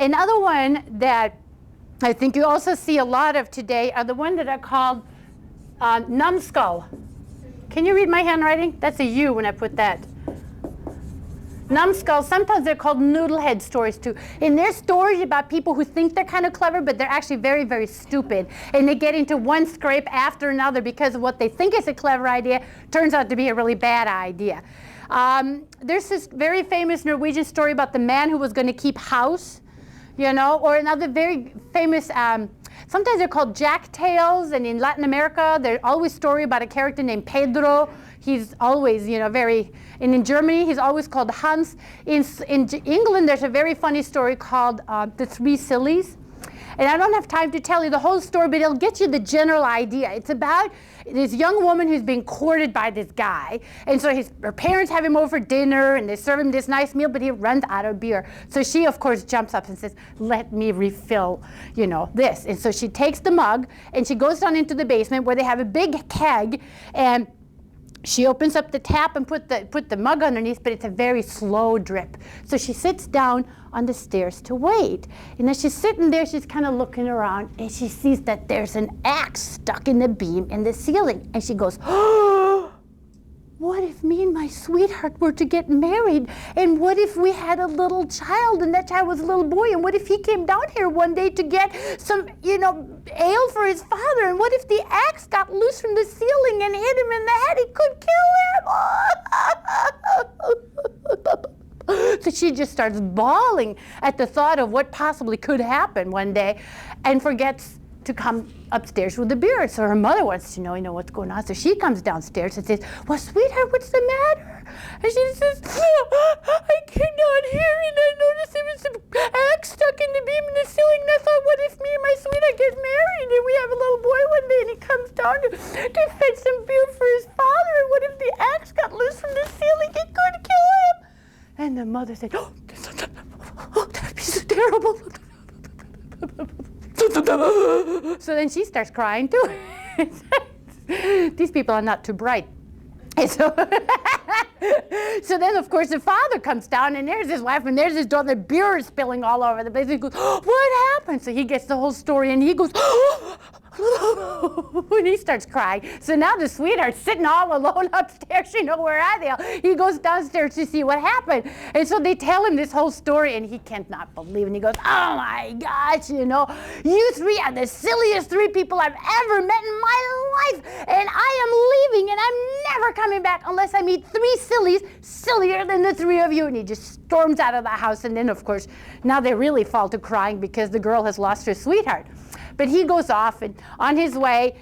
Another one that I think you also see a lot of today are the ones that are called Numbskull. Can you read my handwriting? That's a U when I put that. Numbskulls, sometimes they're called noodlehead stories too. And they're stories about people who think they're kind of clever, but they're actually very, very stupid. And they get into one scrape after another because of what they think is a clever idea turns out to be a really bad idea. There's this very famous Norwegian story about the man who was going to keep house, you know, or another very famous, sometimes they're called jack tales, and in Latin America, there's always a story about a character named Pedro. He's always, you know, and in Germany, he's always called Hans. In England, there's a very funny story called The Three Sillies. And I don't have time to tell you the whole story, but it'll get you the general idea. It's about this young woman who's being courted by this guy. And so her parents have him over for dinner, and they serve him this nice meal, but he runs out of beer. So she, of course, jumps up and says, let me refill, you know, this. And so she takes the mug, and she goes down into the basement where they have a big keg, and she opens up the tap and put the mug underneath, but it's a very slow drip. So she sits down on the stairs to wait. And as she's sitting there, she's kind of looking around, and she sees that there's an axe stuck in the beam in the ceiling. And she goes, oh, what if me and my sweetheart were to get married? And what if we had a little child, and that child was a little boy? And what if he came down here one day to get some, you know, ale for his father? And what if the axe got loose from the ceiling and hit him in the head? It could kill him. So she just starts bawling at the thought of what possibly could happen one day, and forgets to come upstairs with the beer. So her mother wants to know, you know, what's going on. So she comes downstairs and says, well, sweetheart, what's the matter? And she says, I cannot hear it. I noticed there was an axe stuck in the beam in the ceiling, and I thought, what if me and my sweetheart get married and we have a little boy one day, and he comes down to fetch some beer for his father, and what if the axe got loose from the ceiling? It could kill him. And the mother said, oh, that would be so terrible. So then she starts crying too. These people are not too bright. And so then, of course, the father comes down, and there's his wife, and there's his daughter. The beer is spilling all over the place. He goes, oh, what happened? So he gets the whole story, and he goes, and he starts crying. So now the sweetheart's sitting all alone upstairs. You know, where are they? He goes downstairs to see what happened. And so they tell him this whole story, and he cannot believe it. And he goes, oh my gosh, you know, you three are the silliest three people I've ever met in my life. And I am leaving, and I'm never coming back unless I meet three sillies sillier than the three of you. And he just storms out of the house. And then, of course, now they really fall to crying because the girl has lost her sweetheart. But he goes off, and on his way,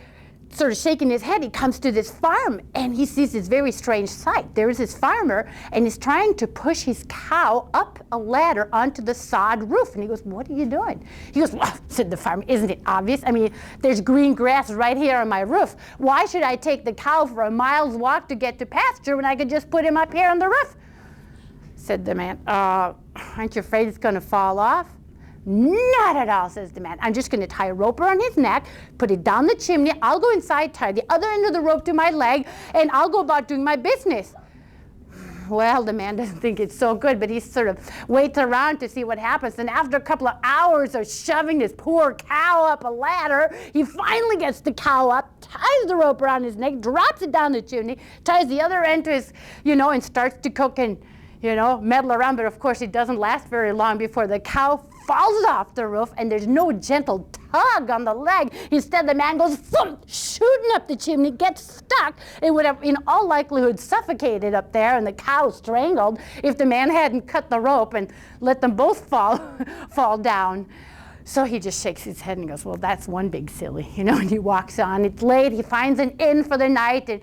sort of shaking his head, he comes to this farm, and he sees this very strange sight. There is this farmer, and he's trying to push his cow up a ladder onto the sod roof. And he goes, what are you doing? He goes, well, said the farmer, isn't it obvious? I mean, there's green grass right here on my roof. Why should I take the cow for a mile's walk to get to pasture when I could just put him up here on the roof? Said the man, aren't you afraid it's going to fall off? Not at all, says the man. I'm just going to tie a rope around his neck, put it down the chimney. I'll go inside, tie the other end of the rope to my leg, and I'll go about doing my business. Well, the man doesn't think it's so good, but he sort of waits around to see what happens. And after a couple of hours of shoving this poor cow up a ladder, he finally gets the cow up, ties the rope around his neck, drops it down the chimney, ties the other end to his, you know, and starts to cook and, you know, meddle around. But of course, it doesn't last very long before the cow falls off the roof, and there's no gentle tug on the leg. Instead, the man goes thump, shooting up the chimney, gets stuck, and would have, in all likelihood, suffocated up there, and the cow strangled if the man hadn't cut the rope and let them both fall down. So he just shakes his head and goes, well, that's one big silly, you know, and he walks on. It's late. He finds an inn for the night, and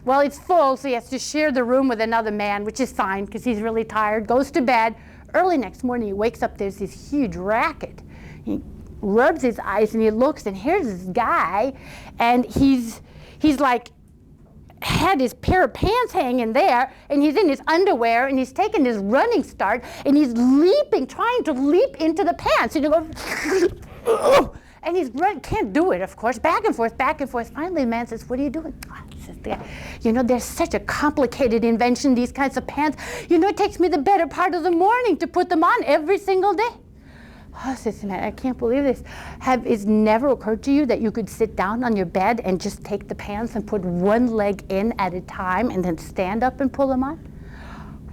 well, it's full, so he has to share the room with another man, which is fine because he's really tired, goes to bed. Early next morning, he wakes up, there's this huge racket. He rubs his eyes and he looks, and here's this guy, and he's like, had his pair of pants hanging there, and he's in his underwear, and he's taking his running start, and he's leaping, trying to leap into the pants, and he goes, and he's can't do it, of course, back and forth, back and forth. Finally, the man says, what are you doing? You know, there's such a complicated invention, these kinds of pants. You know, it takes me the better part of the morning to put them on every single day. Oh, Sister Matt, I can't believe this. It's never occurred to you that you could sit down on your bed and just take the pants and put one leg in at a time and then stand up and pull them on?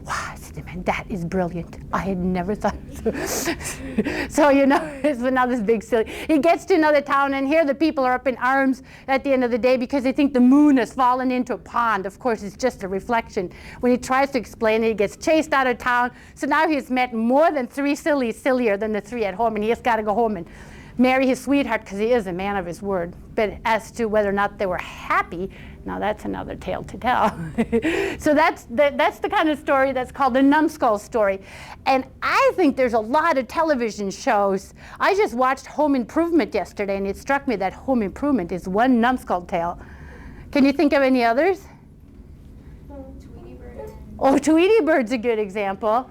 Wow, Sister Matt, that is brilliant. I had never thought so. So, it's another big silly. He gets to another town, and here the people are up in arms at the end of the day because they think the moon has fallen into a pond. Of course, it's just a reflection. When he tries to explain it, he gets chased out of town. So now he's met more than 3 sillies, sillier than the 3 at home, and he just got to go home and marry his sweetheart because he is a man of his word. But as to whether or not they were happy, now that's another tale to tell. So that's the kind of story that's called the Numbskull story. And I think there's a lot of television shows. I just watched Home Improvement yesterday, and it struck me that Home Improvement is one Numbskull tale. Can you think of any others? Tweety Bird. Oh, Tweety Bird's a good example.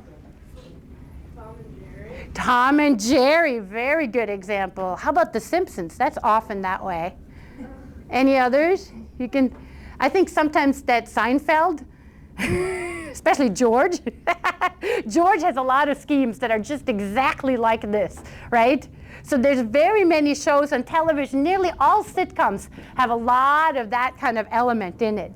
Tom and Jerry, very good example. How about The Simpsons? That's often that way. Any others? I think sometimes that Seinfeld, especially George. George has a lot of schemes that are just exactly like this, right? So there's very many shows on television. Nearly all sitcoms have a lot of that kind of element in it.